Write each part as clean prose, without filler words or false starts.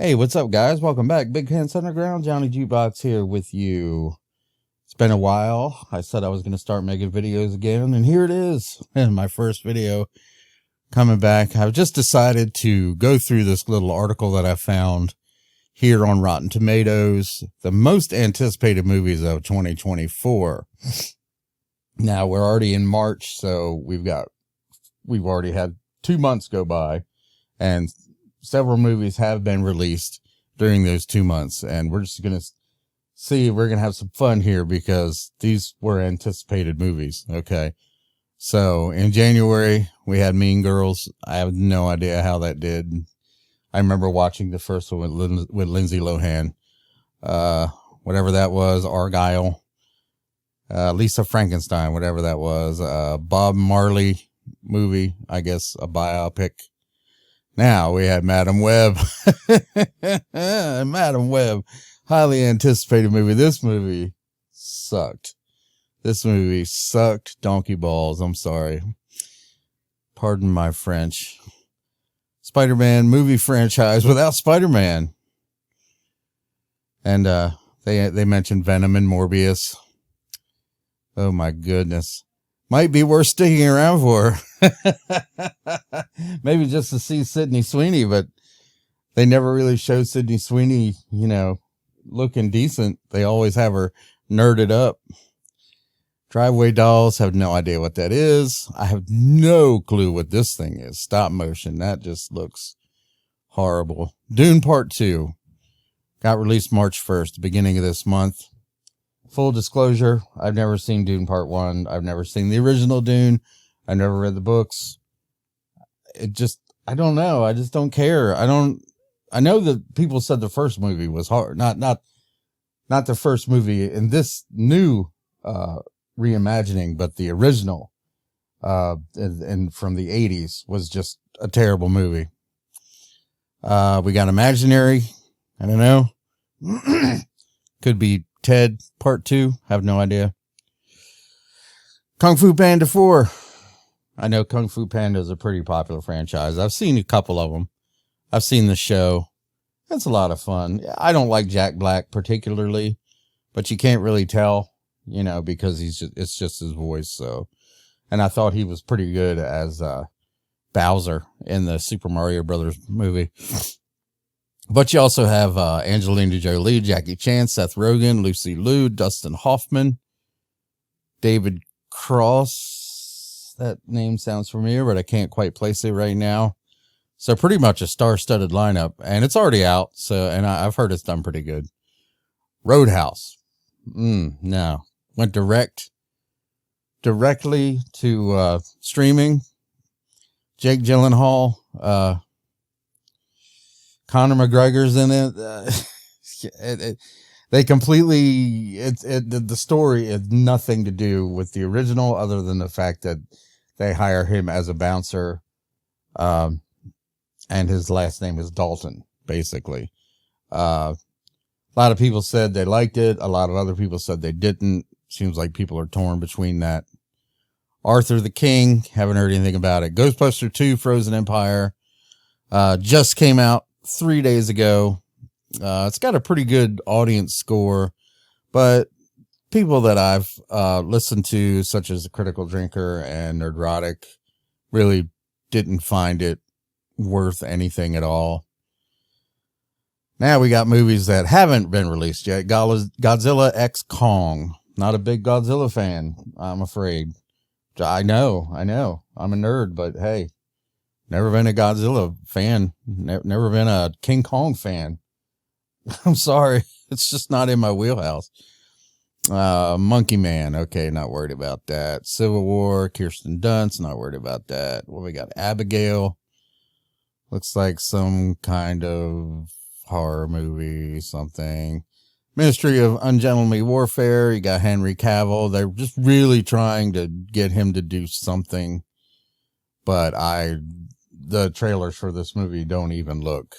Hey, what's up, guys? Welcome back. Big Pants Underground, Johnny Jukebox here with you. It's been a while. I said I was going to start making videos again, and here it is. And my first video coming back. I've just decided to go through this little article that I found here on Rotten Tomatoes, the most anticipated movies of 2024. Now, we're already in March, so we've already had 2 months go by, and several movies have been released during those 2 months, and we're just going to see, we're going to have some fun here because these were anticipated movies. Okay. So in January, we had Mean Girls. I have no idea how that did. I remember watching the first one with Lindsay Lohan, whatever that was, Argyle, Lisa Frankenstein, whatever that was, Bob Marley movie, I guess a biopic. Now we had Madam Web. Madam Web, highly anticipated movie. This movie sucked. Donkey balls. I'm sorry. Pardon my French. Spider-Man movie franchise without Spider-Man. And they mentioned Venom and Morbius. Oh my goodness. Might be worth sticking around for. Maybe just to see Sydney Sweeney, but they never really show Sydney Sweeney, looking decent. They always have her nerded up. Driveway Dolls, have no idea what that is. I have no clue what this thing is. Stop motion. That just looks horrible. Dune Part 2 got released March 1st, the beginning of this month. Full disclosure, I've never seen Dune Part 1. I've never seen the original Dune. I've never read the books. I don't know. I just don't care. I know that people said the first movie was hard. Not the first movie in this new, reimagining, but the original, and from the 80s was just a terrible movie. We got Imaginary. I don't know. Could be Ted Part 2. Have no idea. Kung Fu Panda 4. I know Kung Fu Panda is a pretty popular franchise. I've seen a couple of them. I've seen the show. It's a lot of fun. I don't like Jack Black particularly, but you can't really tell, because it's just his voice. So, and I thought he was pretty good as Bowser in the Super Mario Brothers movie. But you also have Angelina Jolie, Jackie Chan, Seth Rogen, Lucy Liu, Dustin Hoffman, David Cross. That name sounds familiar, but I can't quite place it right now. So pretty much a star-studded lineup, and it's already out. So, and I've heard it's done pretty good. Roadhouse. No. Went directly to streaming. Jake Gyllenhaal, Conor McGregor's in it. They completely, the story has nothing to do with the original other than the fact that they hire him as a bouncer. And his last name is Dalton, basically. A lot of people said they liked it. A lot of other people said they didn't. Seems like people are torn between that. Arthur the King, haven't heard anything about it. Ghostbusters 2, Frozen Empire, just came out 3 days ago. It's got a pretty good audience score, but people that I've listened to, such as The Critical Drinker and Nerdrotic, really didn't find it worth anything at all. Now we got movies that haven't been released yet. Godzilla x Kong. Not a big Godzilla fan, I'm afraid. I know. I'm a nerd, but hey, never been a Godzilla fan. Never been a King Kong fan. I'm sorry. It's just not in my wheelhouse. Monkey Man. Okay, not worried about that. Civil War. Kirsten Dunst. Not worried about that. What we got? Abigail. Looks like some kind of horror movie, something. Ministry of Ungentlemanly Warfare. You got Henry Cavill. They're just really trying to get him to do something. But the trailers for this movie don't even look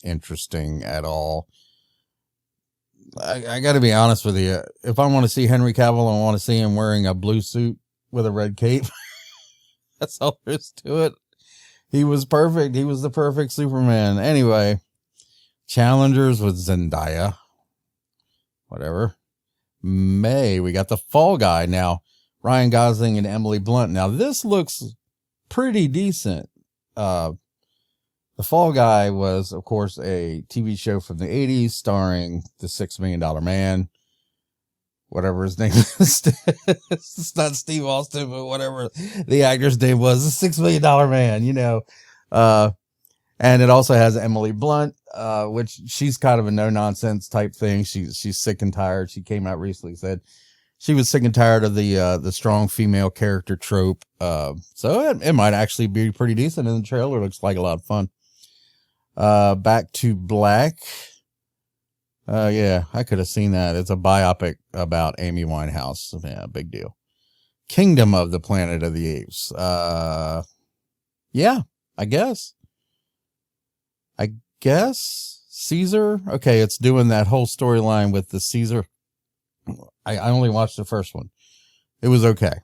interesting at all. I got to be honest with you. If I want to see Henry Cavill, I want to see him wearing a blue suit with a red cape. That's all there is to it. He was perfect. He was the perfect Superman. Anyway, Challengers with Zendaya. Whatever. May, we got The Fall Guy. Now, Ryan Gosling and Emily Blunt. Now, this looks pretty decent. The Fall Guy was, of course, a TV show from the 80s starring the $6 Million Man. Whatever his name is. It's not Steve Austin, but whatever the actor's name was. The $6 Million Man, you know. And it also has Emily Blunt, which she's kind of a no-nonsense type thing. She's sick and tired. She came out recently, said she was sick and tired of the strong female character trope. So it might actually be pretty decent, and the trailer looks like a lot of fun. Back to Black. Yeah, I could have seen that. It's a biopic about Amy Winehouse. Yeah, big deal. Kingdom of the Planet of the Apes. Yeah, I guess. Caesar. Okay, it's doing that whole storyline with the Caesar. I only watched the first one. It was okay.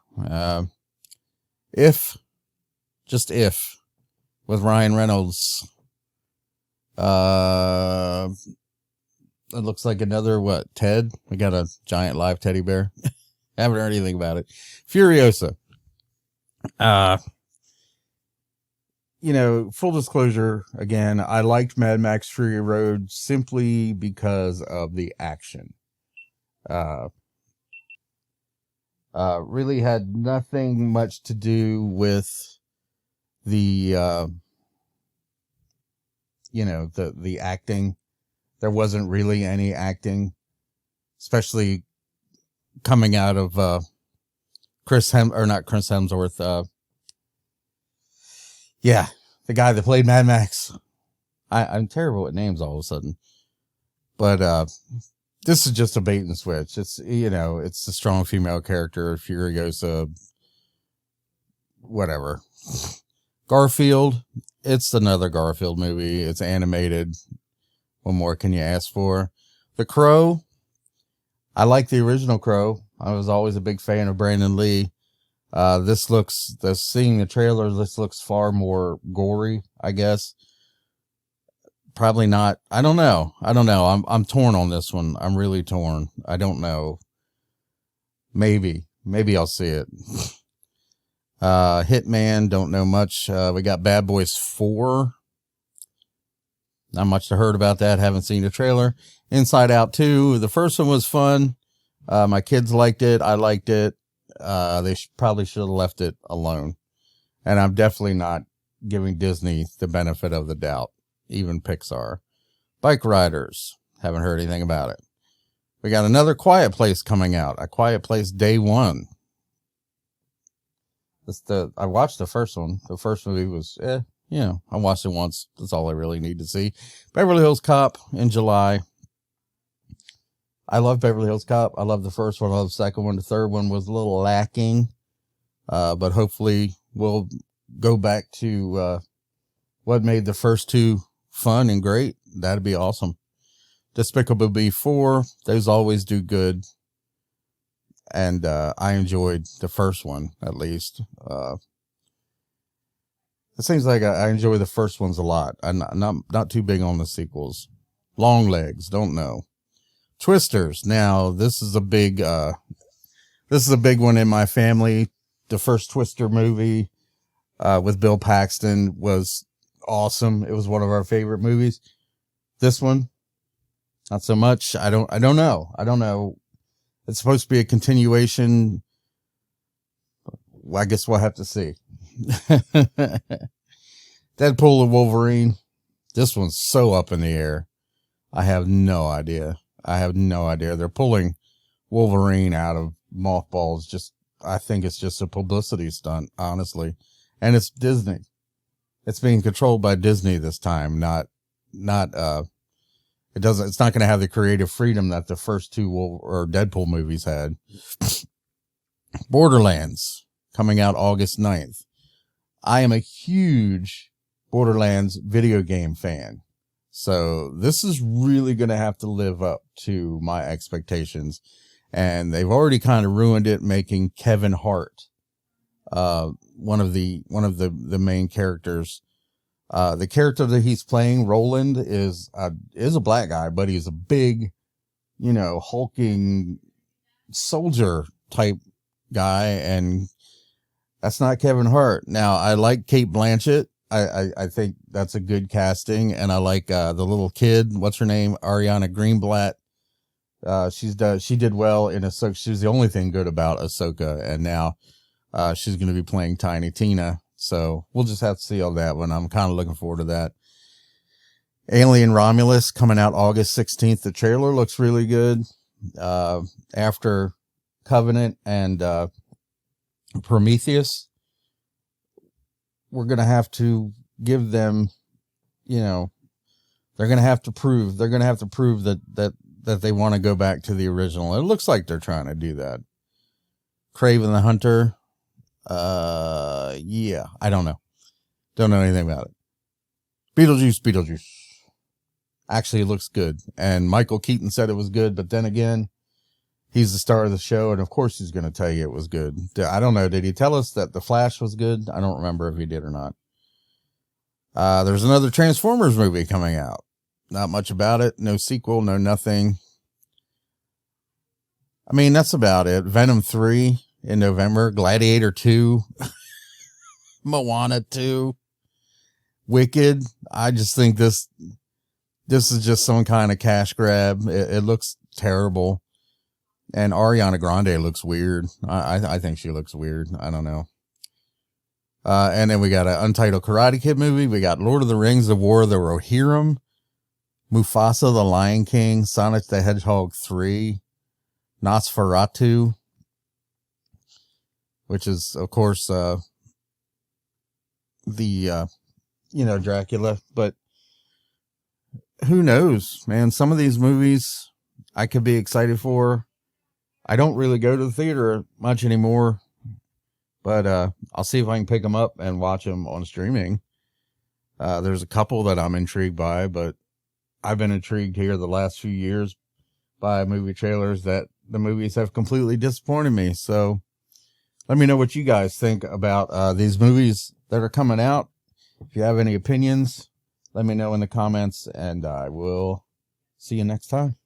If, with Ryan Reynolds. It looks like another, Ted? We got a giant live teddy bear. Haven't heard anything about it. Furiosa. You know, full disclosure, again, I liked Mad Max Fury Road simply because of the action. Really had nothing much to do with the, the acting. There wasn't really any acting, especially coming out of, not Chris Hemsworth, yeah, the guy that played Mad Max. I'm terrible at names all of a sudden. But this is just a bait and switch. It's, it's a strong female character, Furiosa, whatever. Garfield, it's another Garfield movie. It's animated. What more can you ask for? The Crow, I like the original Crow. I was always a big fan of Brandon Lee. Seeing the trailer, this looks far more gory, I guess. Probably not. I don't know. I'm torn on this one. I'm really torn. I don't know. Maybe I'll see it. Hitman, don't know much. We got Bad Boys 4. Not much to heard about that. Haven't seen the trailer. Inside Out 2. The first one was fun. My kids liked it. I liked it. They probably should have left it alone. And I'm definitely not giving Disney the benefit of the doubt. Even Pixar. Bike Riders. Haven't heard anything about it. We got another Quiet Place coming out. A Quiet Place Day 1. I watched the first one. The first movie was, I watched it once. That's all I really need to see. Beverly Hills Cop in July. I love Beverly Hills Cop. I love the first one. I love the second one. The third one was a little lacking. But hopefully we'll go back to, what made the first two fun and great. That'd be awesome. Despicable Me 4. Those always do good. And, I enjoyed the first one, at least. It seems like I enjoy the first ones a lot. I'm not too big on the sequels. Long Legs, don't know. Twisters. Now, this is a big one in my family. The first Twister movie, with Bill Paxton was awesome. It was one of our favorite movies. This one, not so much. I don't know. It's supposed to be a continuation. Well, I guess we'll have to see. Deadpool and Wolverine. This one's so up in the air. I have no idea. They're pulling Wolverine out of mothballs. I think it's just a publicity stunt, honestly. And it's Disney. It's being controlled by Disney this time, it's not going to have the creative freedom that the first two Deadpool movies had. Borderlands, coming out August 9th. I am a huge Borderlands video game fan. So this is really going to have to live up to my expectations. And they've already kind of ruined it, making Kevin Hart, one of the main characters, The character that he's playing, Roland, is a black guy, but he's a big, hulking soldier type guy, and that's not Kevin Hart. Now, I like Cate Blanchett. I think that's a good casting, and I like the little kid. What's her name? Ariana Greenblatt. She did well in Ahsoka. She was the only thing good about Ahsoka, and now she's going to be playing Tiny Tina. So we'll just have to see all that one. I'm kind of looking forward to that. Alien Romulus coming out August 16th. The trailer looks really good. After Covenant and Prometheus, we're going to have to give them, they're going to have to prove that they want to go back to the original. It looks like they're trying to do that. Kraven the Hunter. Yeah, I don't know. Don't know anything about it. Beetlejuice. Actually, it looks good. And Michael Keaton said it was good, but then again, he's the star of the show, and of course he's going to tell you it was good. I don't know. Did he tell us that The Flash was good? I don't remember if he did or not. There's another Transformers movie coming out. Not much about it. No sequel, no nothing. I mean, that's about it. Venom 3 in November. Gladiator 2. Moana 2. Wicked. I just think this is just some kind of cash grab. It looks terrible. And Ariana Grande looks weird. I think she looks weird. I don't know. And then we got an Untitled Karate Kid movie. We got Lord of the Rings, The War of the Rohirrim, Mufasa, The Lion King, Sonic the Hedgehog 3, Nosferatu, which is, of course, Dracula. But who knows, man? Some of these movies I could be excited for. I don't really go to the theater much anymore, but I'll see if I can pick them up and watch them on streaming. There's a couple that I'm intrigued by, but I've been intrigued here the last few years by movie trailers that the movies have completely disappointed me. So let me know what you guys think about these movies that are coming out. If you have any opinions, let me know in the comments, and I will see you next time.